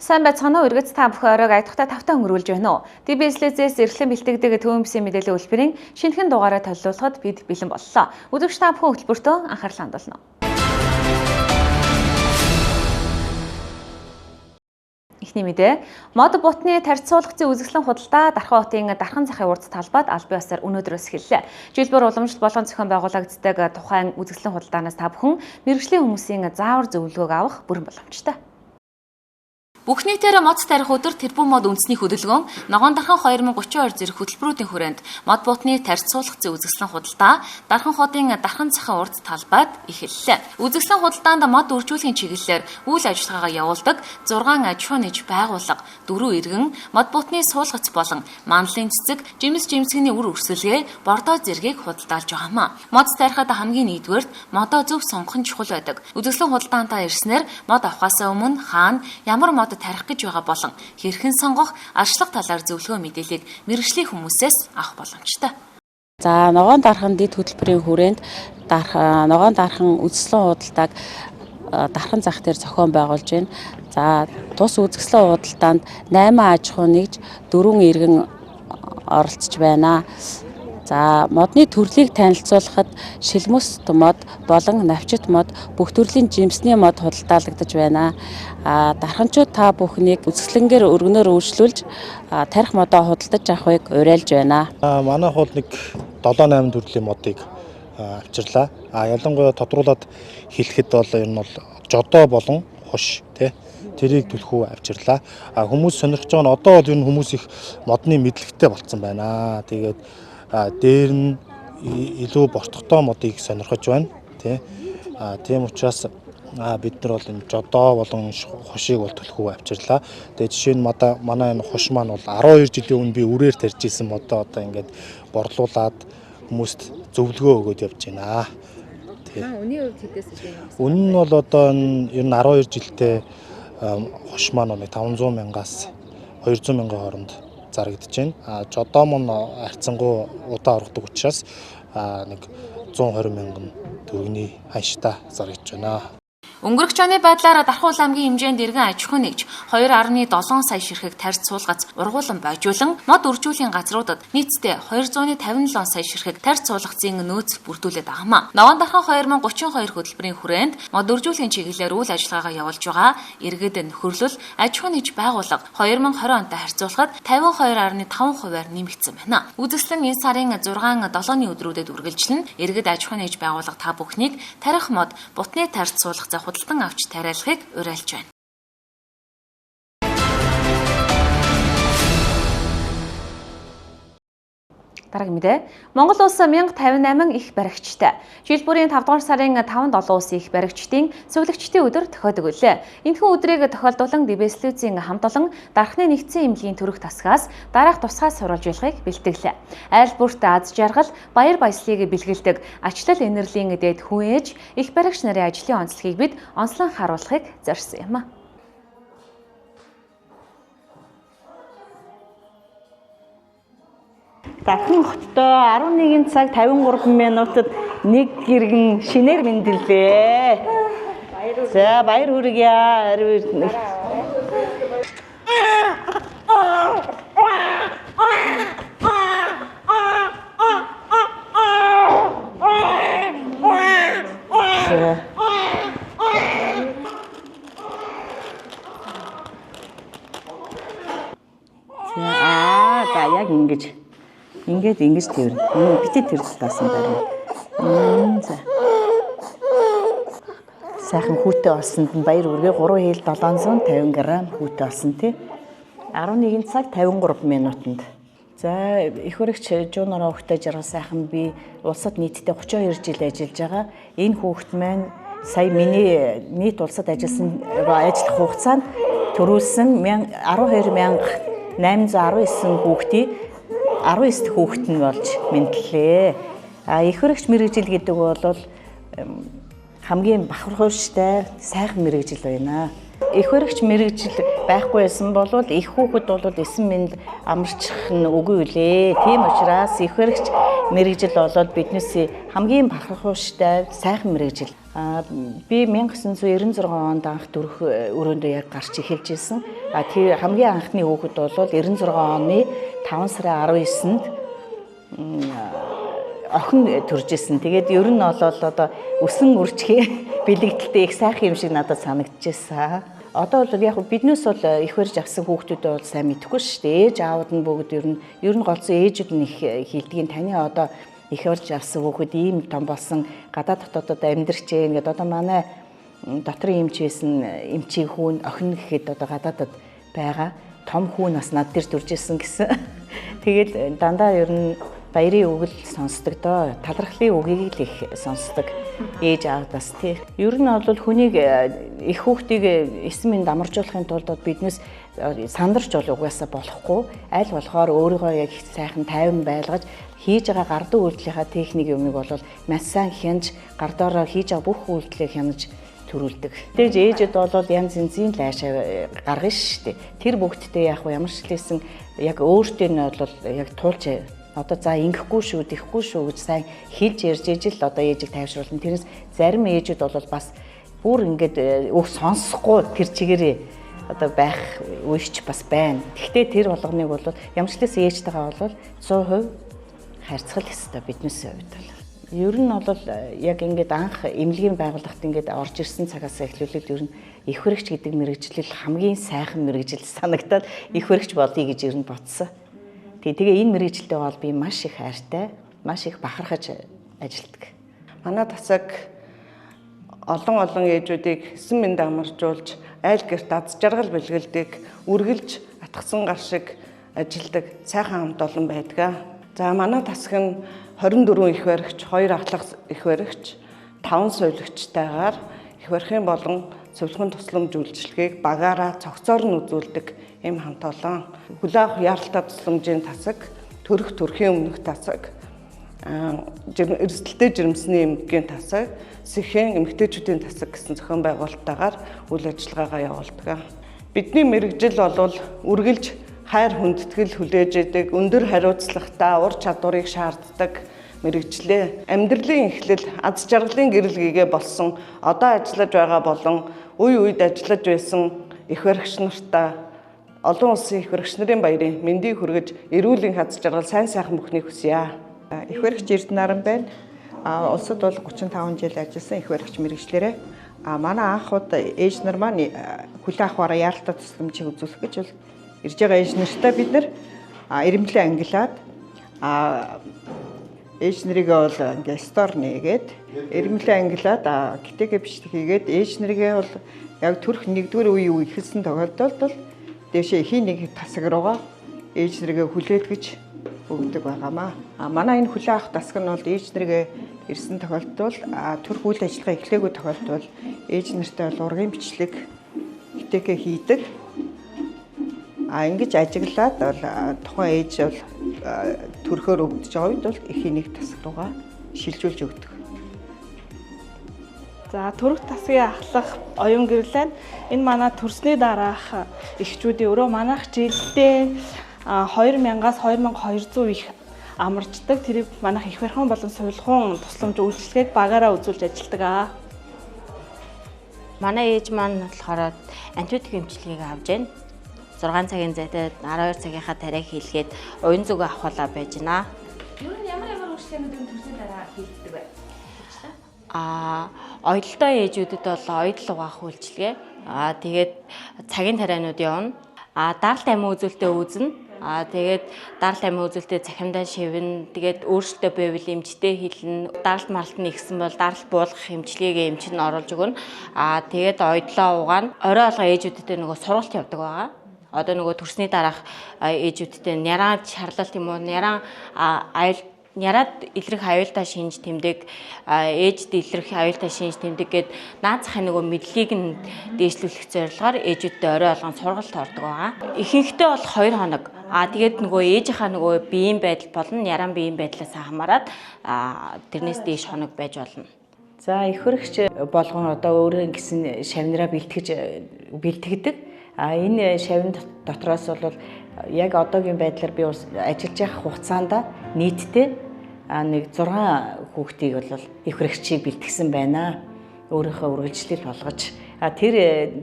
Сайн байцгаана уу? Иргэц та бүхэн оройг аятахтай тавтаа өнгөрүүлж байна уу? DBS-лээс эрхлэн бэлтгэдэг төвөмсийн мэдээллийн үйлбэрийн шинэхэн дугаараа төлөвлөхөд бид бэлэн боллоо. Үзэгч та бүхэн хөтөлбөртөө анхаарлаа хандуулна. Эхний мэдээ. Мод бутны тарьцуулгацын үзэсгэлэн худалдаа Дархан хотын Дархан захын урд талбайд аль бие усаар өнөөдрөөс эхэллээ. Жилбэр уламжлалт болгон зохион байгуулагддаг тухайн үзэсгэлэн худалдаанаас та бүхэн мэргэжлийн хүмүүсийн заавар зөвлөгөөг авах бүрэн боломжтой. Бүх нийтээр мод тарих өдөр тэрбум мод үндэсний хөдөлгөөн Ногоон Дархан 2032 зэрэг хөтөлбөрүүдийн хүрээнд мод бутны тарьцуулгацын үзэсгэлэн худалдаа Дархан хотын Дархан захын урд талбайд эхэллээ. Үзэсгэлэн худалдаанд мод үржүүлэхийн чиглэлээр үйл ажиллагаагаа явуулдаг 6 аж ахуйн нэгж байгууллага, 4 иргэн, мод бутны суулгац болон манлын цэцэг, жимсгний үр өрсөлгөө, бордоо зэргийг худалдаалж байгаамаа. Мод тарихад хамгийн нэгдүгээрт модоо зөв сонгох нь чухал байдаг. Үзэсгэлэн худалдаантаа ирснээр мод авахаас өмнө хаана ямар мод тарих гэж байгаа болон хэрхэн сонгох арчлах талаар зөвлөгөө мэдээллийг мэргэжлийн хүмүүсээс авах боломжтой. За Ногоон Дархан дэд хөтөлбөрийн хүрээнд Ногоон Дархан үзэсгэлэн худалдааг Дархан зах дээр зохион байгуулж байна. За тус үзэсгэлэн худалдаанд 8 аж ахуй нэгж 4 иргэн оролцож байна. За модны төрлийг танилцуулахад шилмөс мод болон навчит мод бүх төрлийн жимсний мод худалдаалагдаж байна. Дарханчууд та бүхнийг үзэсгэлэнгээр өргөнөөр үйлчлүүлж тарих модоо худалдаж авахыг уриалж байна. Манай хол нэг 7-8 төрлийн модыг авчирлаа. Ялангуяа тодруулаад хэлэхэд бол ер нь бол жодоо болон хуш тэрийг түлхүү авчирлаа. Хүмүүс сонирхож байгаа нь одоо бол ер нь хүмүүс их модны мэдлэгтэй болцсон байна. Тэгээд дээр нь илүү бортохтой модыг сонирхож байна. Тийм учраас бид нар бол энэ жодоо болон хушийг бол түлхүү авчирлаа. Тэгээд жишээ нь манай энэ хуш маань бол 12 жилийн өмнө би үрээр тарьж исэн модоо одоо ингээд борлуулад хүмүүст зөвлөгөө өгөөд явж байна. Үнийн хувьд хэдээс гэж байна? Үнэн нь бол одоо ер нь 12 жилдээ хуш маань 500 мянгаас 200 мянган хооронд зарагдаж байна. Жодоо мөн харьцангуй удаа ордог учраас нэг 120 мянган төгрөгийн ханштай зарагдаж байна. Өнгөрөх оны байдлаар Дархан аймгийн хэмжээнд иргэн аж ахуй нэгж 2.7 сая ширхэг тарьц суулгац ургуулan бойжуулан мод үржүүлэхийн газруудад нийтдээ 257 сая ширхэг тарьц суулгацын нөөц бүрдүүлээд байгаамаа. Ногоон Дархан 2032 хөтөлбөрийн хүрээнд мод үржүүлэхийн чиглэлээр үйл ажиллагаагаа явуулж байгаа иргэд нөхөрлөл аж ахуй нэгж байгууллага 2020 онтой харьцуулахад 52.5%-аар нэмэгдсэн байна. Үзэсгэлэн энэ сарын 6-7-ны өдрүүдэд үргэлжлэн иргэд аж ахуй нэгж байгууллага та бүхнийг тарих мод бутны тарьц суулгацаа худалдан авч тариалахыг уриалж байна. Дараагийн мэдээ. Монгол улс 1058 их баригчтай. Жил бүрийн 5 дугаар сарын 5-7 улсын их баригчдын сувилагчдын өдөр тохиодог үлээ. Энэхүү өдрийг тохиолдуулан DBS-ийн хамт олон Дархны нэгдсэн эмнэлгийн төрөх тасгаас дараах тусгай сурвалжуулахыг бэлтгэлээ. Айл бүрт аз жаргал, баяр баясгалыг бэлгэлдэг ачлал энерлийн дээд хүн ээж их баригч нарын ажлын онцлогийг бид онцлон харуулахыг зорьсон юм. Дархан хоттой 11 цаг 53 минутад нэг гэргэн шинээр мэндэлээ. За баяр хүргье. За яг ингэж тэр. Бити тэрс таасан байна. За. Сайхан хүүтэй олсонд нь баяр хүргэе. 3 хил 750 г хүүтэй олсон тий. 11 цаг 53 минутанд. За их хүрэгч жуунараа хүүхтэй жаргал сайхан би улсад нийтдээ 32 жил ажиллаж байгаа. Энэ хүүхэд маань сая миний нийт улсад ажиллах хугацаанд төрүүлсэн 12819 хүүхдийн 19 хүүхэд нь болж мэдлээ. Их хүрэгч мэргэжил гэдэг бол хамгийн бахархууштай сайхан мэргэжил байна. Их хүрэгч мэргэжил байхгүй байсан бол их хүүхэд бол эсэн мэнд амарчих нь үгүй үлээ. Тийм учраас их хүрэгч мэргэжил бол биднээс хамгийн бахархууштай сайхан мэргэжил. Би 1996 онд анх дөрөх өрөөндөө яг гарч эхэлж ирсэн. Тэр хамгийн анхны хүүхэд бол 96 оны 5 сарын 19-нд охин төрж исэн. Тэгээд ер нь бол одоо өсөн үрчхий бэлэгдэлтэй их сайхан юм шиг надад санагдчихсан. Одоо бол яг биднээс бол их барьж авсан хүүхдүүдээ бол сайн мэдэхгүй шүү дээ. Ээж аауд нь бүгд ер нь голцсон ээжүүд нь их хилдгийн таны одоо их барьж авсан хүүхэд ийм том болсон гадаад дотоодод амьдрч гээ ингээд одоо манай дотрын эмч байсан эмчийн хүүн охин гэхэд одоо гадаадад байгаа том хүүн бас над дээр төрж исэн гэсэн. Тэгээд дандаа ер нь баярын үг л сонсдог доо. Талархлын үгийг л их сонсдог ээж аавдаас тий. Ер нь бол хүнийг их хүүхдийг эсмийн дамаржуулахын тулд биднээс сандарч бол угаасаа болохгүй. Аль болохоор өөрийгөө яг сайхан тайван байлгаж хийж байгаа гардуу үйлдэлийнхаа техник юмыг бол маш сайн хянаж гардаараа хийж байгаа бүх үйлдэлийг хянаж төрүүлдэг. Тэгж ээжэд бол янз янзын лайшаа гаргана шүү дээ. Тэр бүгдтэй яг ямар ч хэлсэн яг өөртөө нь бол яг туулж одоо за ингэхгүй шүү, тэхгүй шүү гэж сайн хэлж ярьж ижил одоо ээжийг тайвшруулна. Тэрнээс зарим ээжүүд бол бас бүр ингээд үг сонсохгүй тэр чигээрээ одоо байх үеч бас байна. Гэхдээ тэр болгоныг бол ямар ч хэлсэн ээжтэйгээ бол 100% харьцах ёстой биднээс хувьд бол. Ер нь бол яг ингээд анх эмнэлгийн байгууллагт ингээд орж ирсэн цагаас эхлүүлээд ер нь их баригч гэдэг мэрэгжил хамгийн сайхан мэрэгжил санагдаад их баригч болъё гэж ер нь бодсон. Тэгээ энэ мэрэгжилтэй бол би маш их хайртай, маш их бахархаж ажилладаг. Манай тасаг олон ээжүүдийг эсэн мэнд амаржуулж, айл гэрт аз жаргал бэлгэлдэг, үргэлж атгсан гар шиг ажилладаг сайхан хамт олон байдаг. За манай тасаг нь 24 их баригч, 2 ахлах их баригч, 5 сувилагчтайгаар их барихын болон сувилгын тусламж үйлчилгээг багаараа цогцоор нь үзүүлдэг ийм хамт олон. Хүлээн авах яаралтай тусламжийн тасаг, төрөх төрхийн өмнөх тасаг, эрсдэлтэй жирэмсний эмгэгийн тасаг, сэхэн эмэгтэйчүүдийн тасаг гэсэн зохион байгуулалттайгаар үйл ажиллагаагаа явуулдаг. Бидний мэрэгжил бол үргэлж хайр хүндэтгэл хүлээж идэг, өндөр хариуцлагатай ур чадварыг шаарддаг мэрэгжлээ. Амьдралын эхлэл аз жаргалын гэрэл гээгээ болсон, одоо ажиллаж байгаа болон үе үед ажиллаж байсан их баригч нартаа олон улсын их баригч нарын баярын мэндийг хүргэж, эрүүл энх аз жаргал сайн сайхан бүхнийг хүсье. Их баригч Эрдэнаран байна. Улсад бол 35 жил ажилласан их баригч мэрэгчлэрээ. Манай анхуд ээж нар маань хүлээн авахаараа яаралтай тусламжийг үзүүлэх гэж бол ирж байгаа ээж нартай бид нар ирэмтлээ ангилаад ээж нарыгаа бол ингээ стор нээгээд ирэмтлээ ангилаад гэтэгээ бичлэг хийгээд ээж нарыгаа бол яг төрөх 1-р үе ихэлсэн тохиолдолд бол дэшээ хий нэг тасаг руугаа ээж нарыгаа хүлээд гэж өгдөг байгаамаа. Манай энэ хүлээн авах тасаг нь бол ээж нарыгаа ирсэн тохиолдолд төрөх үйл ажиллагаа эхлээгүй тохиолдолд ээж нартай бол ургийн бичлэг гэтэгээ хийдэг. Ингэж ажиглаад бол тухайн ээж бол төрхөөр өгдөж байгаа үед бол эхийн нэг тасаг руугаа шилжүүлж өгдөг. За төрөх тасгийн ахлах оюун гэрлэн энэ манай төрсний дараах эхчүүдийн өрөө манайх жилдээ 2000-аас 2200 их амарчдаг. Тэрийг манайх их барихын болон сувилгын тусламж үйлчилгээг багаараа үзүүлж ажилладаг. Манай ээж маань болохоор антибиотик эмчилгээг авж байна. 6 цагийн зайтай 12 цагийнхаа тариа хийлгээд уян зүгөө авахлаа байж байна. Юу нь ямар үйлчлэгүүдийн төрсний дараа хийгддэг вэ? Оёлтой ээжүүдэд бол оёл угаах үйлчилгээ. Тэгээд цагийн тарианууд явна. Даралт амин үзүүлэлтээ үүснэ. Тэгээд даралт амин үзүүлэлтээ цахимдаа шивнэ. Тэгээд өөрчлөлтөө байвал эмчтэй хэлнэ. Даралт маралт нь ихсэн бол даралт буулгах эмчилгээг эмч нь оруулж өгнө. Тэгээд оёдлоо угаана. Орой алга ээжүүдэд нөгөө сургалт явдаг байгаа. Одоо нөгөө төрсний дараах ээжүүдтэй няраа шарлалт юм уу, няраад илрэх аюултай шинж тэмдэг, ээжд илрэх аюултай шинж тэмдэг гээд наад захын нөгөө мэдлийг нь дээшлүүлэх зорилгоор ээжүүдтэй орой алган сургалт ордог байгаа. Ихэнхдээ бол 2 хоног. Тэгээд нөгөө ээжийнхаа нөгөө биеийн байдал болон нярaan биеийн байдлаас хамаарат тэрнээс дээш хоног байж болно. За их баригч болгон одоо өөрөө гэсэн шавнараа бэлтгэдэг. Энэ шавин дотроос бол яг одоогийн байдлаар би ажиллаж явах хугацаанд нийтдээ нэг 6 хүүхдийг бол их баригчийг бэлтгэсэн байна. өөрийнхөө үргэлжлэл болгож тэр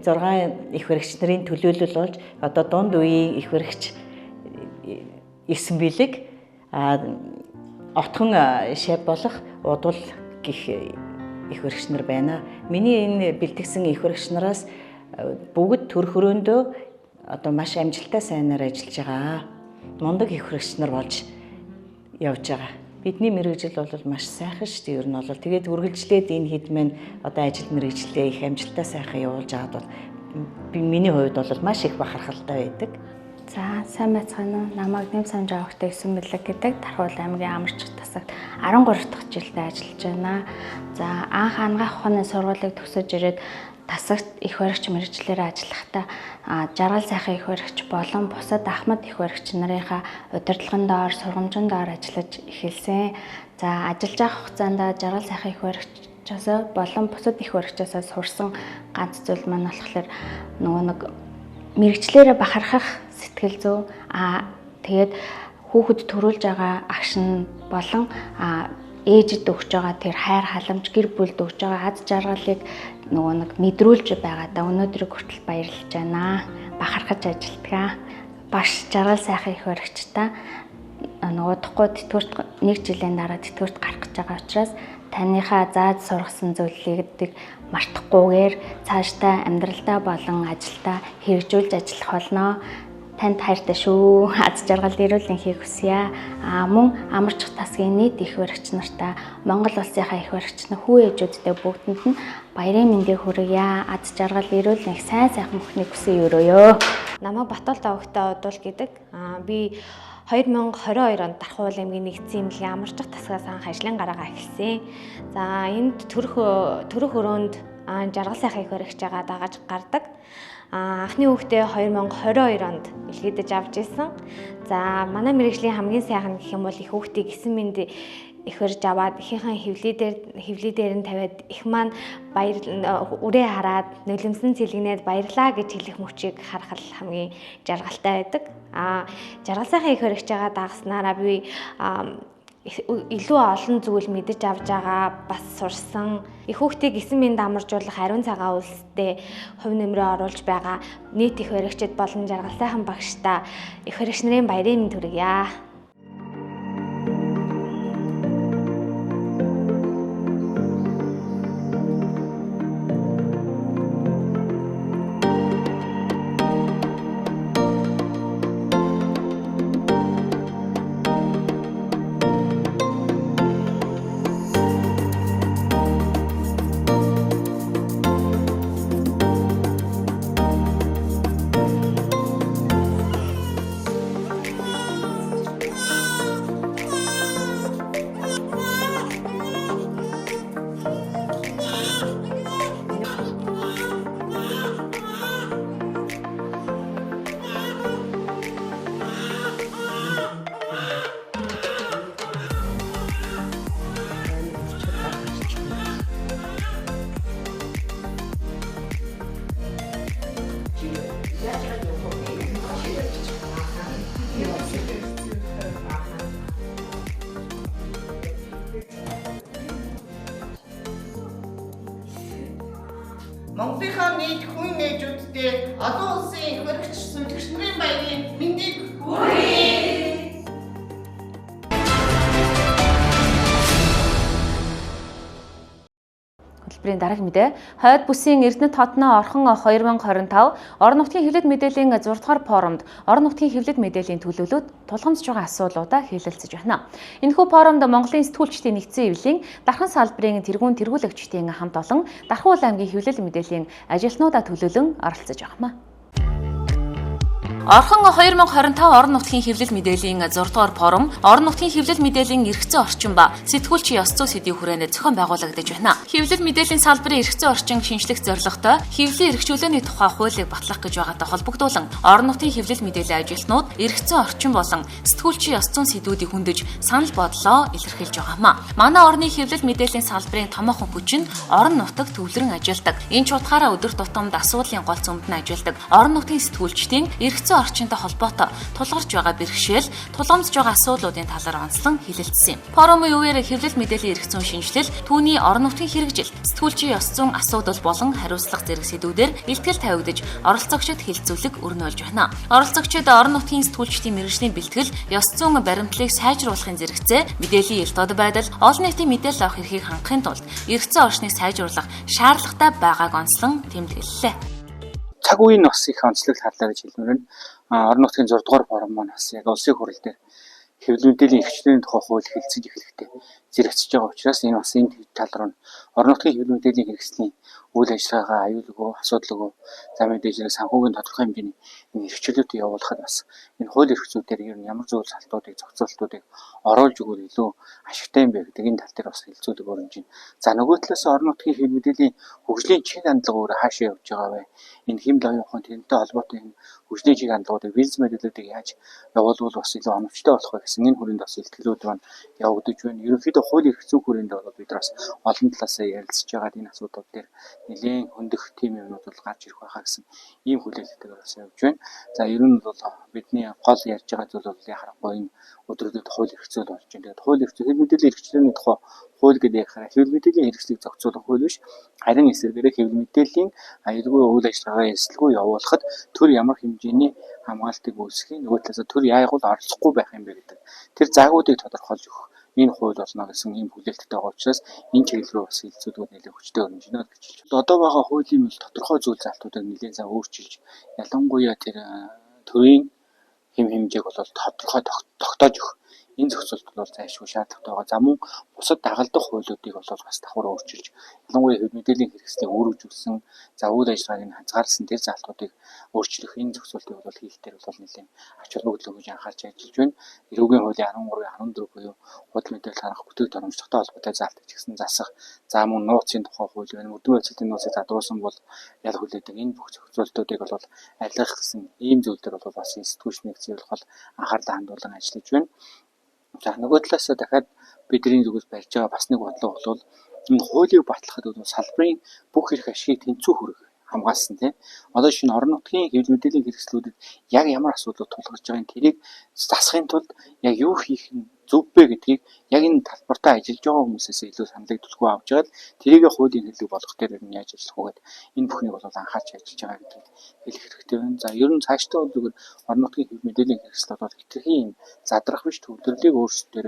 6 их баригч нарын төлөөлөл болж одоо дунд үеийн их баригч 9 билег отхон шав болох удвал гих их баригч нар байна. Миний энэ бэлтгэсэн их баригч нараас бүгд төр хөрөөндөө одоо маш амжилттай сайнаар ажиллаж байгаа. Мундаг их баригч нар болж явж байгаа. Бидний мэргэжил бол маш сайхан шүү дээ. Ер нь бол тэгээд үргэлжлээд энэ хэд мэн одоо ажил мэргэжлээ их амжилттай сайхан явуулж байгаад бол миний хувьд бол маш их бахархалтай байдаг. За сайн байцгаана уу. Намайг Нэм Сан Жавхтай 9 билег гэдэг Тархуул аймгийн Амарч тасагт 13 дахь жилдээ ажиллаж байна. За анх ангаах ухааны сургуулийг төгсөж ирээд тасагт их баригч мэргэжлэрээ ажиллахдаа жаргал сайхан их баригч болон бусад ахмад их баригч нарынхаа удирдлагын доор сургамжийн доор ажиллаж эхэлсэн. За ажиллаж байгаа хугацаанд жаргал сайхан их баригчаас болон бусад их баригчаас сурсан ганц зүйл маань болохоор нөгөө нэг мэргэжлэрээ бахархах сэтгэл зүй тэгээд хүүхэд төрүүлж байгаа агш нь болон ээжид өгч байгаа тэр хайр халамж гэр бүлд өгч байгаа аз жаргалыг нөгөө нэг мэдрүүлж байгаадаа өнөөдрийг хүртэл баярлаж байна. Бахархаж ажилтгаа. Баш жаргал сайхан их баригчтай нөгөөдхгүй тэтгэврт 1 жилийн дараа тэтгэврт гарах гэж байгаа учраас таныхаа зааж сургасан зүйлийг мартахгүйгээр цаашдаа амьдралдаа болон ажилдаа хэрэгжүүлж ажиллах болно. Танд хайртай шүү. Аз жаргал ирүүлэн хийх хүсье. Мөн Амарч тасгийн нийт их баригч нартай Монгол улсынхаа их баригч нар хүү ээжүүдтэй бүгдэнд нь баярын мэндийг хүргье. Аз жаргал ирүүлэн сайн сайхан бүхнийг хүсье өрөөё. Намайг Батбол Давагтай Удул гэдэг. Би 2022 онд Тархуул аймгийн нэгдсэн эмнэлгийн Амарч тасгаас анх ажлын гараагаа эхэлсэн. За энд төрөх өрөөнд жаргал сайхан их баригч байгаа дагаж гардаг. Анхны хүүхдээ 2022 онд илгээдэж авч ирсэн. За манай мэргэжлийн хамгийн сайхан гэх юм бол их хүүхдийг 9 минут их барьж аваад ихийнхэн хөвлий дээр нь тавиад их маань үрээ хараад нулимсэн цэлгнээд баярлаа гэж хэлэх мөчийг харах хамгийн жаргалтай байдаг. Жаргал сайхан их барьж байгаа дагснараа би илүү олон зүйл мэдэж авч байгаа бас сурсан. Их хүүхдийг 9 минут амаржуулах ариун цагаан үйлстэй хувь нэмрээ оруулж байгаа нийт их баригчид болон жаргал сайхан багштай их баригч нарын баярын мэнд хүргье. Монголынхаа нийт хүн ээжүүдтэй олон улсын их баригч сүлжигч нарын баярын мэндийг хүргэе. Хөтөлбөрийн дараагийн мэдээ хойд бүсийн Эрдэнэт хотноо орхон 2025 орон нутгийн хэвлэл мэдээллийн 6 дугаар форумд орон нутгийн хэвлэл мэдээллийн төлөвлөлт тулгамдж байгаа асуудлуудаа хэлэлцэж байна. Энэхүү форумд Монголын сэтгүүлчдийн нэгдсэн эвлийн дархан салбарын тэргүүлэгчдийн хамт олон Тархуул аймгийн хэвлэл мэдээллийн ажилтнуудаа төлөөлөн оролцож байна. Орхон 2025 орон нутгийн хэвлэл мэдээллийн 6 дугаар форум орон нутгийн хэвлэл мэдээллийн эрхцэн орчин ба сэтгүүлчийн ёс зүй сэдвийн хүрээнд зохион байгуулагдаж байна. Хэвлэл мэдээллийн салбарын эрхцэн орчин шинжлэх зорилготой хэвлэлийн эрхчлөөний тухай хуулийг батлах гэж байгаатай холбогдуулан орон нутгийн хэвлэл мэдээллийн ажилтнууд эрхцэн орчин болон сэтгүүлчийн ёс зүйн сэдвүүдийг хөндөж санал бодлоо илэрхийлж байгаамаа. Манай орны хэвлэл мэдээллийн салбарын томоохон хүч нь орон нутагт төвлөрөн ажилладаг. Энэ ч утгаараа өдөр тутамд асуудлын гол цөмд нь ажилладаг орон нутгийн сэтгүүлчдийн эрхцэн эргэцсэн орчинтой холбоотой тулгарч байгаа бэрхшээл, тулгамдж байгаа асуудлуудын талаар онцлон хэлэлцсэн юм. Форумын үеэр хэвлэл мэдээллийн эрх зүйн шинжилэл, түүний орон нутгийн хэрэгжил, сэтгүүлчийн ёс зүйн асуудал болон хариуцлага зэрэг сэдвүүдээр илтгэл тавигдаж, оролцогчид хилцүүлэг өрнөөлж байна. Оролцогчид орон нутгийн сэтгүүлчдийн мэргэжлийн бэлтгэл, ёс зүйн баримтлалыг сайжруулахын зэрэгцээ, мэдээллийн эрт од байдал, олон нийтийн мэдээлэл авах эрхийг хангахын тулд эргэцсэн орчныг сайжруулах шаардлагатай байгааг онцлон тэмдэглэлээ. Цаг үеийн бас их онцлог харлаа гэж хэлмээр байна. Орон нутгийн 6 дугаар форум маань бас яг улсын хурал дээр хэвлэл мэдээллийн эрхчлэлийн тухай хууль хэлэлцэж эхлэхдээ зэрэгцэж байгаа учраас энэ бас энэ тал руу орон нутгийн хэвлэл мэдээллийн хэрэгслийн үйл ажиллагаагаа аюулгүй, асуудалгүй, за мэдээж санхүүгийн тодорхой хэмжээний энэ эрхчлэлүүдийг явуулахад бас энэ хууль эрх зүйдээр ер нь ямар зүйл салтуудыг, зохицуултуудыг оруулж өгвөл илүү ашигтай юм бэ гэдэг энэ тал дээр бас хэлэлцүүлэг өрнөж байна. За нөгөө талаас орон нутгийн хэвлэл мэдээллийн хөгжлийн чиг хандлага өөр хаашаа явж байгаа вэ? Энэ хэм лавын ухаан тэрнтэй холбоотой энэ хөгжлийн чиг хандлагуудыг, бизнес мэдээллүүдийг яаж явуулвал бас илүү оновчтой болох вэ гэсэн энэ хүрээнд бас илтгэлүүд маань явагдаж байна. Ерөнхийдөө хууль эрх зүйн хүрээнд бол бид бас олон талаас ярилцж байгаа энэ асуудлууд дээр нэлээд хөндөх тим юмнууд бол гарч ирэх байхаа гэсэн ийм хүлээлттэйгээр бас явж байна. За ер нь бол бидний гол ярьж байгаа зүйл бол яхахгүй энэ өдрүүдэд хууль эрх зүй болж байна. Тэгээд хууль эрх зүй хэвлэл мэдээллийн эрхчлэлийн тухай хууль гэдэг ярихаар хэвлэл мэдээллийн хэрэгслийг зохицуулах хууль биш. Харин эсвэргээрээ хэвлэл мэдээллийн аюулгүй үйл ажиллагаагаа эсэлгүй явуулахад төр ямар хэмжээний хамгаалтыг үүсгэх, нөгөө талаас төр яагуул оролцохгүй байх юм бэ гэдэг. Тэр заагуудыг тодорхойлж өгөх энэ хууль болно гэсэн ийм хүлээлттэй байгаа учраас энэ чиглэл рүү бас хилцүүлгүүд нэлээд хүчтэй өрнөж байна гэж хэлж байна. Одоо байгаа хуулийн бол тодорхой зүйл залтуудыг нэлээд зав өөрчилж ялангуяа тэр төрийн хэм хэмжээг бол тодорхой тогтоож өгөх энэ зохицуулт бол зайлшгүй шаардлагатай байгаа. За мөн бусад дагалдах хуулиудыг бол бас давхар өөрчилж ялангуяа хэвлэл мэдээллийн хэрэгслийг өөрөвжүүлсэн, за үйл ажиллагааг нь хязгаарласан тэр залтуудыг өөрчлөх энэ зохицуултыг бол хийх дээр бол нэлээд ач холбогдол өгж анхаарч ажиллаж байна. Эрүүгийн хуулийн 13-14 буюу худал мэдээлэл харах бүтээгт оромжтой холбоотой заалт гэсэн засах, за мөн нууцын тухай хууль байна. Мөрдөн байцаалтын нууцыг задруулсан бол ял хүлээдэг энэ бүх зохицуултуудыг бол арилгах гэсэн ийм зүйл дээр бол бас сэтгүүлч нэгцийг бол анхаарлаа хандуулан ажиллаж байна. За нөгөө талаас дахиад бидний зүгээс барьж байгаа бас нэг бодлого бол энэ хуулийг батлахад бол салбарын бүх эрх ашигыг тэнцүү хүргэх хамгаалсан тийм. Одоо шинэ орон нутгийн хэвлэл мэдээллийн хэрэгслүүдэд яг ямар асуудлууд тулгарч байгааг тэрийг засахын тулд яг юу хийх нь зөв бэ гэдгийг яг энэ талбартаа ажиллаж байгаа хүмүүсээс илүү саналыг төлхөө авч яваад тэрийг хуулийн хэллэг болгох дээр нь яаж ажиллах вэ гэдэг энэ бүхнийг бол анхаарч ажиллаж байгаа гэдэг хэлэх хэрэгтэй байна. За ер нь цаашдаа бол зүгээр орон нутгийн хэвлэл мэдээллийн хэрэгслүүд бол хэтэрхий задрах биш төвлөрлийг өөрсдөө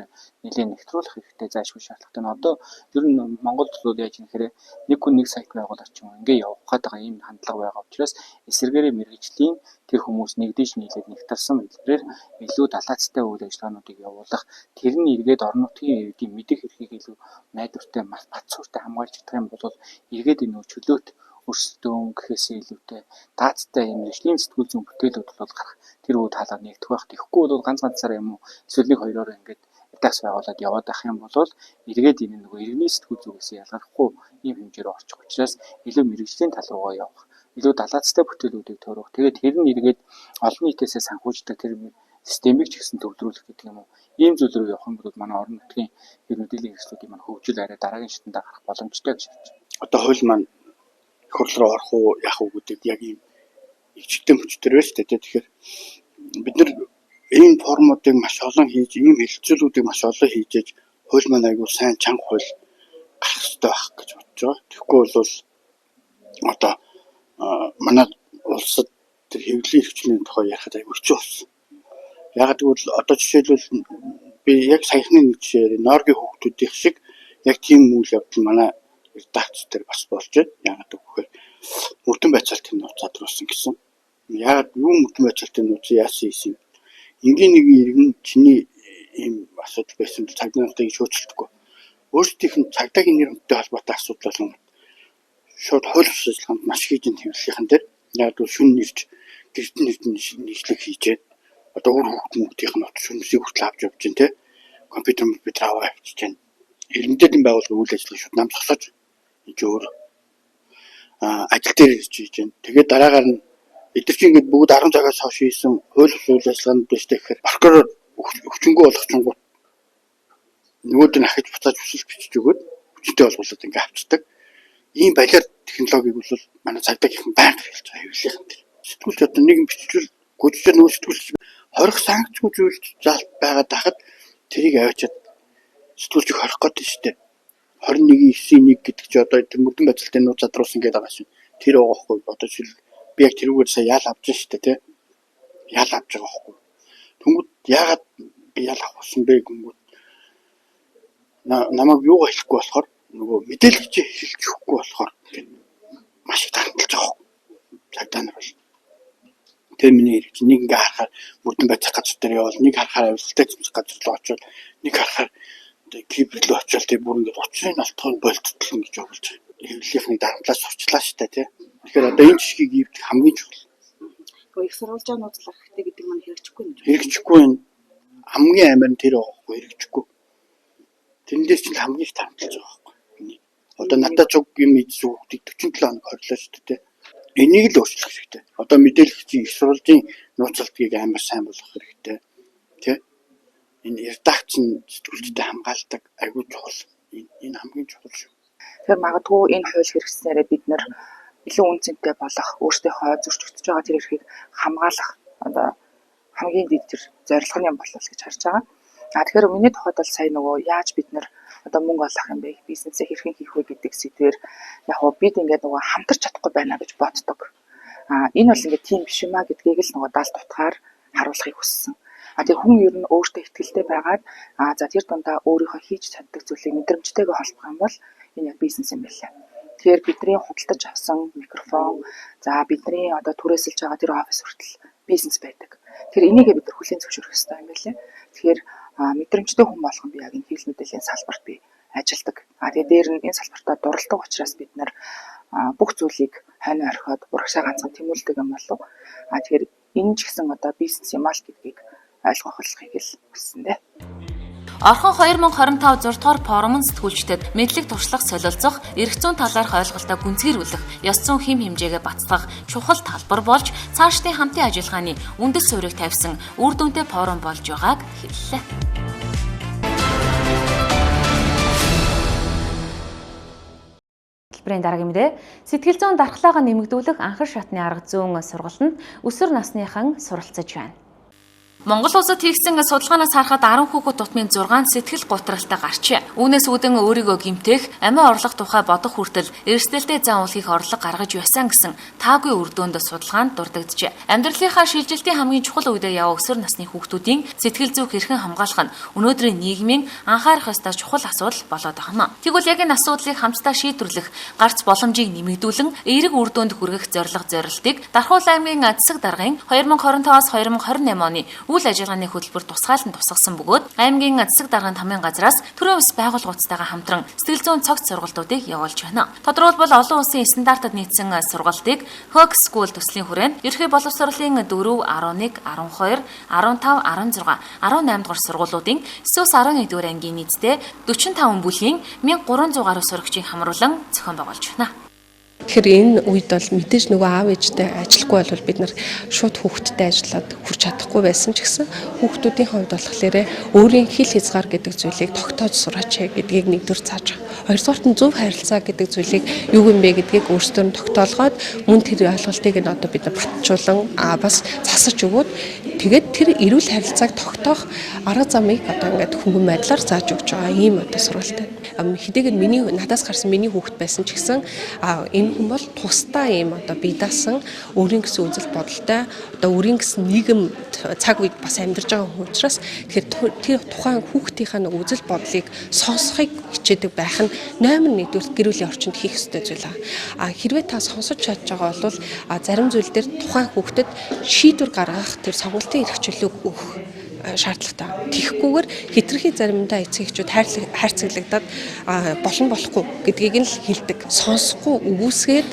нэлээд нэвтрүүлэх хэрэгтэй заашгүй шаардлагатай нь. Одоо ер нь Монголд бол яаж юм хэрэг нэг хүн нэг сайт байгуулах ч юм ингээ явах гэдэг ийм хандлага байгаа учраас эсэргээрээ мэргэжлийн тэр хүмүүс нэгдэж нийлээд нэгтарсан хэлбэрээр илүү далаацтай үйл ажиллагаануудыг явуулах, тэр нь эргээд орон нутгийн иргэдийн мэдих эрхийг илүү найдвартай, бат суурьтай хамгаалж чадах юм бол эргээд энэ чөлөөт өрсөлдөөн гэхээсээ илүүтэй даацтай юм мэргэжлийн сэтгүүл зүйн бүтээлүүд бол гарах тэр үе таалаар нэгдэх байх. Тэгэхгүй бол ганцаар юм уу эсвэл нэг хоёроор ингээд редакц байгуулад яваад ах юм бол эргээд энэ нөгөө иргэний сэтгүүл зүгээс ялгархгүй ийм хэмжээр орчих учраас илүү мэргэжлийн тал руугаа явах, илүү далаацтай бүтээлүүдийг төрөх. Тэгээд тэр нь эргээд олон нийтээсээ санхүүждэг тэр системийг ч гэсэн төвлөрүүлэх гэдэг юм уу. Ийм зүйл рүү явах юм бол манай орон нутгийн хэвлэл мэдээллийн хэрэгслүүдийн маань хөгжил арай дараагийн шатанд гарах боломжтой гэж байна. Одоо хууль маань их хурл руу орох уу, яах уу гэдэг яг ийм ичгтэй мөчтөр байна шүү дээ. Тэгэхээр бид нар ийм формуудыг маш олон хийж, ийм хэлэлцүүлүүдийг маш олон хийж, хууль маань айгүй сайн чанга хууль гарах хэрэгтэй байх гэж бодож байгаа. Тэгэхгүй бол одоо манай улсад тэр хэвлэлийн эрхчлэлийн тухай ярихад айгүй хэцүү болсон. Яг тэгвэл одоо жишээлбэл би яг саяхны нэг жишээ Норгийн хүүхдүүдийн шиг яг тийм үйл явдал манай редакц дээр бас болж байна. Яг гэвэл мөрдөн байцаалтын нууц задруулсан гэсэн. Яг юу мөрдөн байцаалтын нууц яасан юм. Ингийн нэг иргэн чиний ийм асуудал байсан бол цагдаа нартыг шүүцэлдэхгүй. Өөрсдийнх нь цагдаагийн нэр хүнтэй холбоотой асуудал болгон шууд хууль бус ажиллагаанд маш хийж тэмдэглэхийн дээр яг л шүн нэрч гэртэн нийслэг хийжээд одоо өөр хүүхдүүдийнх нь шүнсийг хүртэл авч явж байна те. Компьютер аваа авчиж байна. Иргэдэд байгуулгын үйл ажиллагаа шууд намсгалж энэ өөр ажил дээр ирж байна. Тэгээд дараагаар нь эдгээр чинь ингээд бүгд 10 цагаас хойш хийсэн хууль бус үйл ажиллагаанд биш тэгэхээр прокурор өвчнгөө болгочихгоо нөгөөд нь ахиж буцааж хүсэлт бичиж өгөөд хүчтэй болгуулад ингээд авчдаг. Ийм балиар технологиг бол манай цагдаагийнхан байнга хэлж байгаа хэвлэлийнхэн дээр. Сэтгүүлч одоо нэг бичвэл гүйцэтгэл нөөцтгүүлж хорих санкцгүй зүйл заалт байгаад тахад тэрийг аваачаад сэтгүүлч хорих гэдэг шүү дээ. 21-9-1 гэдэг чи одоо мөрдөн байцaalтай нууц задруулсан гэдэг байгаа шин. Тэр байгаа хгүй. Одоо жишээл би яг тэрүүгээр сая яал авч шүү дээ, тий. Яал авч байгаа хгүй. Тэнгүүд яагаад би яал авсан бэ гэмгүүд намайг юугаа хэлэхгүй болохоор нөгөө мэдээлэл хэлж өгөхгүй болохоор маш их тархалж байгаа хгүй. Цагдаа нар бол. Тэр миний хэрэг нэг ингээ харахаар мөрдөн байцаах газар дээр явал, нэг харахаар авилгалтай зэмсэх газар руу очивол, нэг харахаар киберлөө очивол тэр бүр ингээ уцрын алтхын болттлон гэж явуулж байгаа. Хэвлэлийнхний дарамтлаас сурчлаа шүү дээ, тий. Тэгэхээр одоо энэ жишгийг ивдэх хамгийн чухал. Их сурвалжаа нууцлах хэрэгтэй гэдэг маань хэрэгжихгүй юм. Хэрэгжихгүй энэ хамгийн амар нь тэр байхгүй хэрэгжихгүй. Тэрнээс чинь хамгийн их тарамтлаж байгаа байхгүй. Одоо надад зүг юм ийдсэн хүүхдийг 47 хоног хорлоо шүү дээ. Энийг л өөрчлөх хэрэгтэй. Одоо мэдээлэгчийн их сурвалжийн нууцлалтгийг амар сайн болгох хэрэгтэй. Тэ? Энэ редакцийн сэтгүүлчтэй хамгаалдаг аягүй чухал. Энэ хамгийн чухал шүү. Тэгэхээр магадгүй энэ хууль хэрэгжснээрээ бид нэр илүү үнцэнтэй болох, өөрсдийнхөө зөрчигдөж байгаа тэр эрхийг хамгаалах одоо хамгийн дэд тэр зорилго юм болов гэж харж байгаа. Тэгэхээр миний тухайд бол сая нөгөө яаж бид нэр одоо мөнгө олох юм бэ? Бизнесээ хэрхэн хийх вэ гэдэг сэдвээр яг гоо бид ингээд нөгөө хамтарч чадахгүй байна гэж боддог. Энэ бол ингээд тийм биш юмаа гэдгийг л нөгөө даалт утгаар харуулахыг хүссэн. Тэр хүн ер нь өөртөө ихтгэлтэй байгаад за тэр дундаа өөрийнхөө хийж чаддаг зүйлийг мэдрэмжтэйгээ холбох юм бол энэ яг бизнес юм байна. Тэгэхээр бидний худалдаж авсан микрофон, за бидний одоо түрээсэлж байгаа тэр офис хүртэл бизнес байдаг. Тэгэхээр энийг бид нар хүлээн зөвшөөрөх хэрэгтэй юм байна. Тэгэхээр мэдрэмжтэй хүн болгон би яг энэ хэвлэл мэдээллийн салбарт би ажилладаг. Тэгээд дээр нь энэ салбартаа дурладаг учраас бид нар бүх зүйлийг хойно орхиод урагшаа ганцхан тэмүүлдэг юм болов. Тэгэхээр энэ ч гэсэн одоо бизнес юм аа л гэдгийг ойлгохыг л хүссэн дээ. Орхон 2025 6 дугаар форумын сэтгүүлчдэд мэдлэг туршлага солилцох, эрх зүйн талаарх ойлголтоо гүнзгийрүүлэх, ёс зүйн хэм хэмжээгээ бацсах чухал талбар болж цаашдын хамтын ажиллагааны үндэс суурийг тавьсан үр дүнтэй форум болж байгааг хэллээ. Хэлбэрийн дараагийн мэдээ сэтгэл зүйн дархлаагаа нэмэгдүүлэх анхан шатны арга зүйн сургалтанд өсвөр насныхан суралцж байна. Монгол улсад хийгдсэн судалгаанаас харахад 10 хүүхэд тутмын 6 сэтгэл гутралтай гарчээ. Үүнээс үүдэн өөрийгөө гэмтэх, амиа орлох тухай бодох хүртэл эрсдэлтэй зан уулахыг орлого гаргаж байсан гэсэн таагүй үр дүнд судалгаанд дурддагджээ. Амьдралынхаа шилжилтийн хамгийн чухал үедээ яваа өсвөр насны хүүхдүүдийн сэтгэл зүйг хэрхэн хамгаалах нь өнөөдрийн нийгмийн анхаарах ёстой чухал асуудал болоод байна. Тэгвэл яг энэ асуудлыг хамтдаа шийдвэрлэх, гарц боломжийг нэмэгдүүлэн эерэг үр дүнд хүргэх зорилтыг Дархуул аймгийн засаг даргын 2025-аас 2028 оны үйл ажиллагааны хөтөлбөр тусгаалan тусгасан бөгөөд аймгийн засаг даргын тамийн газраас төрийн ус байгууллагуудтайгаа хамтран сэтгэл зүйн цогц сургалтуудыг явуулж байна. Тодорхойлбол олон улсын стандартад нийцсэн сургалтыг Hook School төслийн хүрээнд ерхий боловсролын 4, 11, 12, 15, 16, 18 дугаар сургуулиудын 9-11 дугаар ангийн нийтдээ 45 бүлгийн 1300 гаруй сурагчийг хамруулан зохион байгуулж байна. Тэгэхээр энэ үед бол мэдээж нөгөө аав ээжтэй ажиллахгүй бол бид нар шууд хүүхдтэй ажиллаад хүрч чадахгүй байсан ч гэсэн хүүхдүүдийн хувьд болохоор өөрийн хил хязгаар гэдэг зүйлийг тогтоож сураач гэдгийг нэгдүгээр зааж байгаа. Хоёрдугаарт нь зөв харилцаа гэдэг зүйлийг юу юм бэ гэдгийг өөрсдөө нь тогтоолгоод мөн тэр ойлголтыг нь одоо бид нар батжуулан бас засаж өгөөд тэгээд тэр эрүүл харилцааг тогтоох арга замыг одоо ингээд хөнгөн байдлаар зааж өгч байгаа ийм одоо сургалт. Хэдийгээр надаас гарсан миний хүүхэд байсан ч гэсэн энэ хүн бол тусдаа ийм одоо бие даасан өөрийн гэсэн үзэл бодолтой одоо өөрийн гэсэн нийгэм цаг үед бас амьдарч байгаа хүн учраас тэгэхээр тэр тухайн хүүхдийнхээ нэг үзэл бодлыг сонсохыг хичээдэг байх нь номер 1-р гэр бүлийн орчинд хийх ёстой зүйл аа. Хэрвээ та сонсож чадж байгаа бол зарим зүйл дээр тухайн хүүхдэд шийдвэр гаргах тэр сонголтын эрх чөлөөг өгөх шаардлагатай. Тэгэхгүйгээр хитрхи заримдаа эцэг эхчүүд хайрцаглагдаад болон болохгүй гэдгийг нь л хэлдэг. Сонсохгүй үгүйсгээд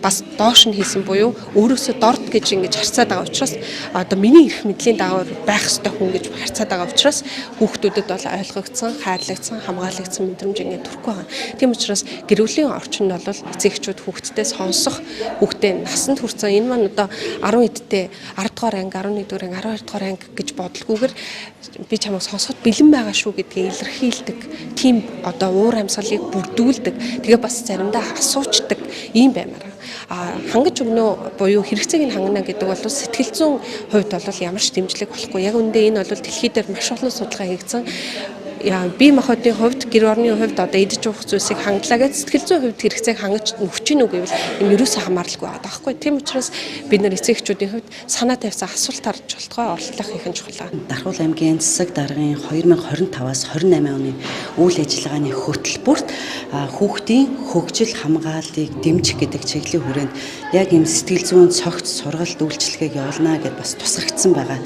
бас доош нь хийсэн буюу өөрөөсөө дорд гэж ингэж харцаад байгаа учраас одоо миний эрх мэдлийн даавар байх ёстой хүн гэж харцаад байгаа учраас хүүхдүүдэд бол ойлгогдсон, хайрлагдсан, хамгаалагдсан мэдрэмж ингэ төрөхгүй байгаа. Тийм учраас гэр бүлийн орчинд бол эцэгчүүд хүүхдтэй сонсох, хүүхдээ насанд хүрсэн энэ маань одоо 10 эдтэй 10 дугаар анги, 11 дугаар анги, 12 дугаар анги гэж бодлогоогоор би чамайг сонсоход бэлэн байгаа шүү гэдгийг илэрхийлдэг. Тийм одоо уур амьсгалыг бүрдүүлдэг. Тэгээ бас заримдаа асуучдаг ийм баймаар. Хангаж өгнө буюу хэрэгцээг нь хангана гэдэг бол сэтгэл зүйн хувьд бол ямар ч дэмжлэг болохгүй. Яг үндэ энэ бол дэлхийд дээр маш олон судалгаа хийгдсэн. Бие махбодын хувьд, гэр орны хувьд одоо идэж уух зүйлсийг хангалаа гэж сэтгэл зүйн хувьд хэрэгцээг хангаж өгч гинүү гэвэл энэ ерөөсөө хамааралгүй байгаа байхгүй. Тийм учраас бид нар эцэгчүүдийн хувьд санаа тавьсан асуулт харж болтгой оролцох их нь чухал. Дархуул аймгийн засаг даргын 2025-аас 28 оны үйл ажиллагааны хөтөлбөрт хүүхдийн хөгжил хамгааллыг дэмжих гэдэг чиглэлийн хүрээнд яг ийм сэтгэл зүйн цогц сургалт үйлчилгээг явуулна гэдээ бас тусгагдсан байгаа.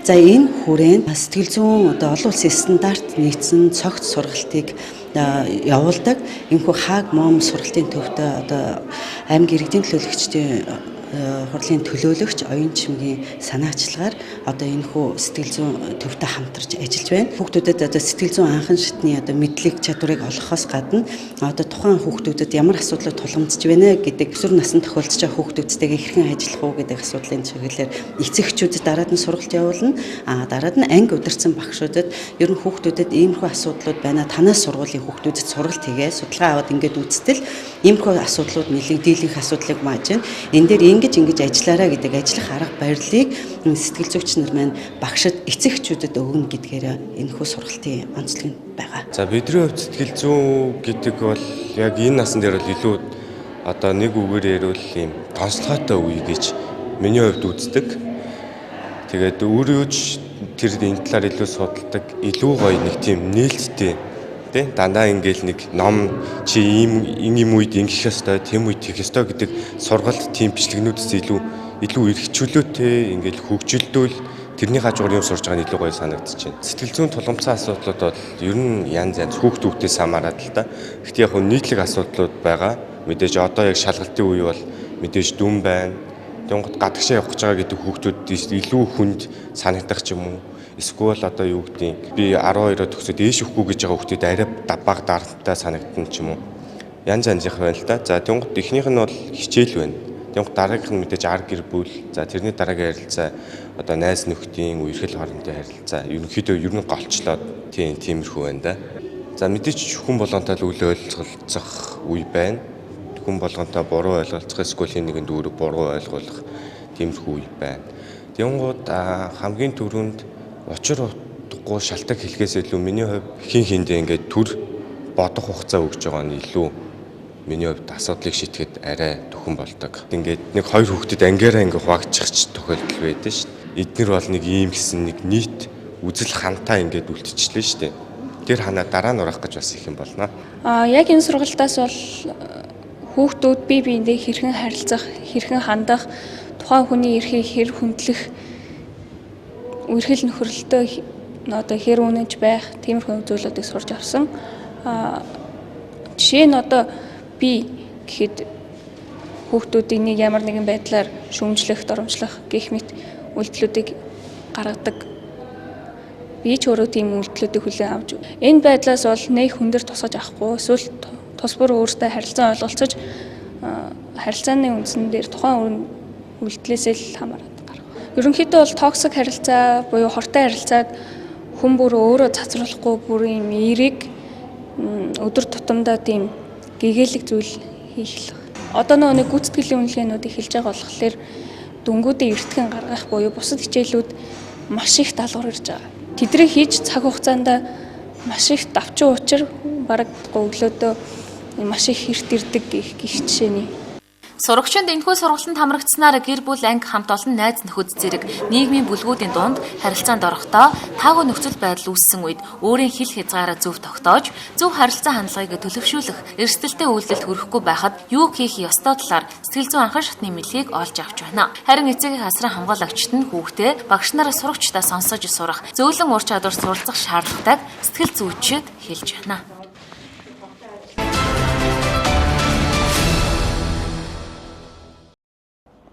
За энэ хүрээнд сэтгэл зүйн одоо олон улсын стандарт нийцсэн цогц сургалтыг явуулдаг. Энэхүү хааг мом сургалтын төвдөө одоо аймгийн иргэдийн төлөөлөгчдийн хурлын төлөөлөгч оюун чимгийн санаачлагаар одоо энэхүү сэтгэл зүйн төвтэй хамтарч ажиллаж байна. Хүүхдүүдэд одоо сэтгэл зүйн анхан шатны одоо мэдлэг чадварыг олгохоос гадна одоо тухайн хүүхдүүдэд ямар асуудлууд тулгамдж байна гэдэг өсвөр наснд тохиолдож байгаа хүүхдүүдтэйгээ хэрхэн ажиллах уу гэдэг асуудлын чиглэлээр эцэгчүүдэд дараад нь сургалт явуулна. Дараад нь анги удирдсан багшуудад ер нь хүүхдүүдэд иймэрхүү асуудлууд байна. Танаас сургуулийн хүүхдүүдэд сургалт хийгээ судалгаа аваад ингээд үзтэл иймэрхүү асуудлууд нэлээд дийлэнх асуудлыг мааж байна. Энэ дээр ингэж ажиллаараа гэдэг ажиллах арга барилыг сэтгэл зүйч нар маань багшид эцэгчүүдэд өгнө гэдгээр энэхүү сургалтын онцлог нь байгаа. За бидний хувьд сэтгэл зүйн гэдэг бол яг энэ насн дээр бол илүү одоо нэг үгээр ярил ийм тонцлогоотой үе гэж миний хувьд үздэг. Тэгээд өөрөө ч тэр энэ талаар илүү судалдаг, илүү гоё нэг тийм нээлттэй тий дандаа ингээл нэг ном чи ийм үед ингэх ёстой, тийм үед хийх ёстой гэдэг сургалт тийм бичлэгнүүдээс илүү эрхчлөөтэй ингээл хөгжилдүүл тэрний хажуугаар юм сурж байгаа нь илүү гоё санагдаж байна. Сэтгэл зүйн тулгамдсан асуудлууд бол ер нь янз хүүхдүүдээс хамаарат л да. Гэхдээ яг нийтлэг асуудлууд байгаа. Мэдээж одоо яг шалгалтын үе бол мэдээж дүн байна. Тэнгууд гадагшаа явах гэж байгаа гэдэг хүүхдүүд илүү хүнд санагдах ч юм уу. Эсвэл одоо юу гэдгийг би 12-оо төгсөөд ээш өгөхгүй гэж байгаа хүүхдүүд арай бага дарамттай санагдсан ч юм уу. Янз янзих байна л да. За тэнгууд эхнийх нь бол хичээл байна. Тэнгууд дараагийнх нь мэдээж ар гэр бүл. За тэрний дараагийн харилцаа одоо найз нөхдийн үерхэл хоорондын харилцаа. Ерөнхийдөө ер нь голчлоод тиймэрхүү байна да. За мэдээж хүн болгонтой л үл ойлголцох үе байна. Хүн болгонтой буруу ойлголцох эсвэл нэгэнд өөрө буруу ойлгох тиймэрхүү үе байна. Тэнгууд хамгийн түрүүнд учир утгагүй шалтгаан хэлхээс илүү миний хувьд хиндээ ингээд төр бодох хугацаа өгж байгаа нь илүү миний хувьд асуудлыг шийдэхэд арай төхөн болдог. Ингээд нэг хоёр хүүхдэд ангиараа ингээд хуваагдчих тохиолдол байдаг шүү дээ. Эднэр бол нэг ийм гэсэн нэг нийт үзэл хантай ингээд үлдчихлээ шүү дээ. Тэр ханаа дараа нь урах гэж бас их юм болно. Яг энэ сургалтаас бол хүүхдүүд бие биендээ хэрхэн харилцах, хэрхэн хандах, тухайн хүний эрхийг хэр хүндлэх, үерхэл нөхөрлөлтөө одоо хэр үнэнч байх тиймэрхүү зүйлүүдийг сурч авсан. Жишээ нь одоо би гэхэд хүүхдүүдийг нэг ямар нэгэн байдлаар шүүмжлэх, доромжлох гэх мэт үйлдэлүүдийг гаргадаг. Би ч өөрөө тийм үйлдэлүүдийг хүлээн авч энэ байдлаас бол нэг хүн дээр тусгаж авахгүй эсвэл тус бүр өөртөө харилцаа ойлголцож харилцааны үндсэн дээр тухайн үйлдэлээсээ л хамаарат. Ерөнхийдөө бол токсик харилцаа буюу хортой харилцааг хүн бүр өөрөө цацруулахгүй бүр юм эерэг өдөр тутамдаа тийм гэгээлэг зүйл хийх. Одоо нэг гүйцэтгэлийн үнэлгээнүүдийг хэлж байгаа болохоор дүнгуудын эртхэн гаргах буюу бусад хичээлүүд маш их даалгавар ирж байгаа. Тэдрийг хийж цаг хугацаанд маш их давчин учир бараг өглөөдөө маш их хэрт ирдэг гэх жишээний. Сурагчид энэхүү сургалтанд хамрагдсанаар гэр бүл анги хамт олон найз нөхөд зэрэг нийгмийн бүлгүүдийн дунд харилцаанд орохдоо таагүй нөхцөл байдал үүссэн үед өөрийн хил хязгаараа зөв тогтоож зөв харилцаа хандлагыг төлөвшүүлэх эрсдэлтэй үйлдэлд хүрэхгүй байхад юу хийх ёстой талаар сэтгэл зүйн анхан шатны мэдлэгийг олж авч байна. Харин эцэг эх асран хамгаалагчид нь хүүхдээ багш нараа сурагчдаа сонсож сурах, зөөлөн ур чадвар суралцах шаардлагатайг сэтгэл зүйчид хэлж байна.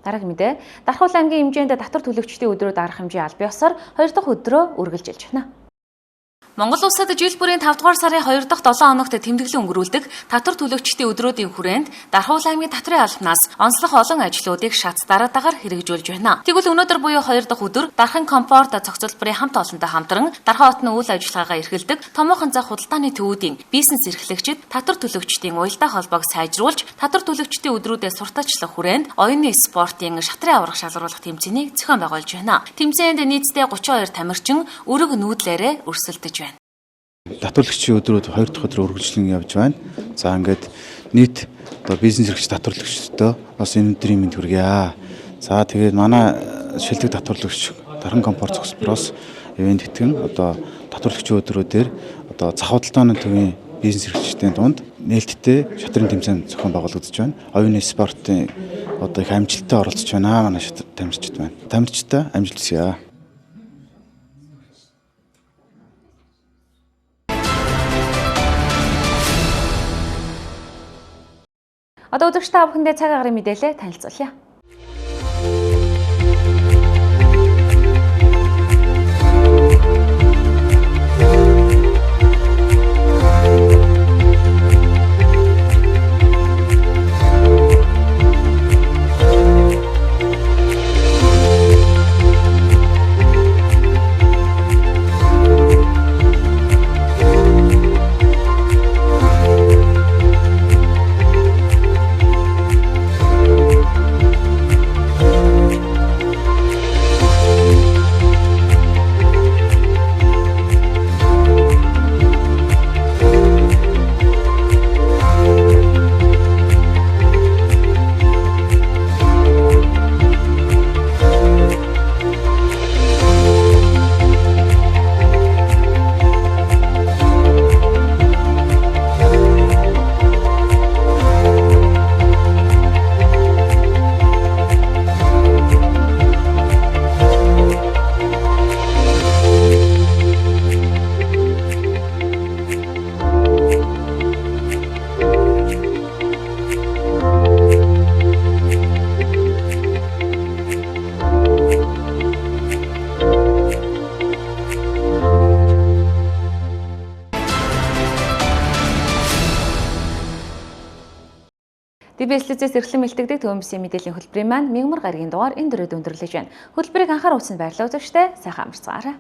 Дараагийн мэдээ Дархуул аймгийн хэмжээнд татвар төлөгчдийн өдрөө дарах хэмжээ аль бие усаар 2 дахь өдрөө үргэлжилж байна. Монгол улсад жил бүрийн 5 дугаар сарын 2 дахь 7 хоногт тэмдэглэн өнгөрүүлдэг татвар төлөгчдийн өдрүүдийн хүрээнд Дархуул аймгийн татрын албанаас онцлог олон ажлуудыг шат дараагаар хэрэгжүүлж байна. Тэгвэл өнөөдөр буюу 2 дахь өдөр Дархан комфорт цогцлбарын хамт олонтой хамтран Дархан хотны үйл ажиллагаагаа эрхэлдэг томоохон зах худалдааны төвүүдийн бизнес эрхлэгчид татвар төлөгчдийн уялдаа холбоог сайжруулж татвар төлөгчдийн өдрүүдэд сурталчлах хүрээнд оюуны спортын шатрын аврах шалгаруулах тэмцээнийг зохион байгуулж байна. Тэмцээнд нийтдээ 32 тамирчин өрөг нүүдлээрээ өрсөлдөж байна. Татварлагчийн өдрүүд 2 дахь өдөр үргэлжлэн явж байна. За ингээд нийт одоо бизнес эрхлэгч татварлагчдод бас энэ өдрийн мэнд хүргье. За тэгээд манай шилдэг татварлагч Дархан комфорт цогцлбороос ивент тэтгэн одоо татварлагчийн өдрүүдээр одоо зах худалдааны төвийн бизнес эрхлэгчдийн дунд нээлттэй шатрын тэмцээн зохион байгуулагдаж байна. Оюуны спортын одоо их амжилттай оролцож байна манай шатрын тамирчид байна. Тамирчидаа амжилт хүсье. Одоо үзэгч та бүхэндээ цаг агаарын мэдээлэл танилцуулъя. DBS-ээс эрхлэн мэлтэгдэг төвөмсийн мэдээллийн хөтөлбөрийн маань мягмар гарагийн дугаар энэ дөрөв өндөрлөж байна. Хөтөлбөрийг анхаар үзсэнд баярлалаа үзэгчдээ. Сайхан амарцгаарай.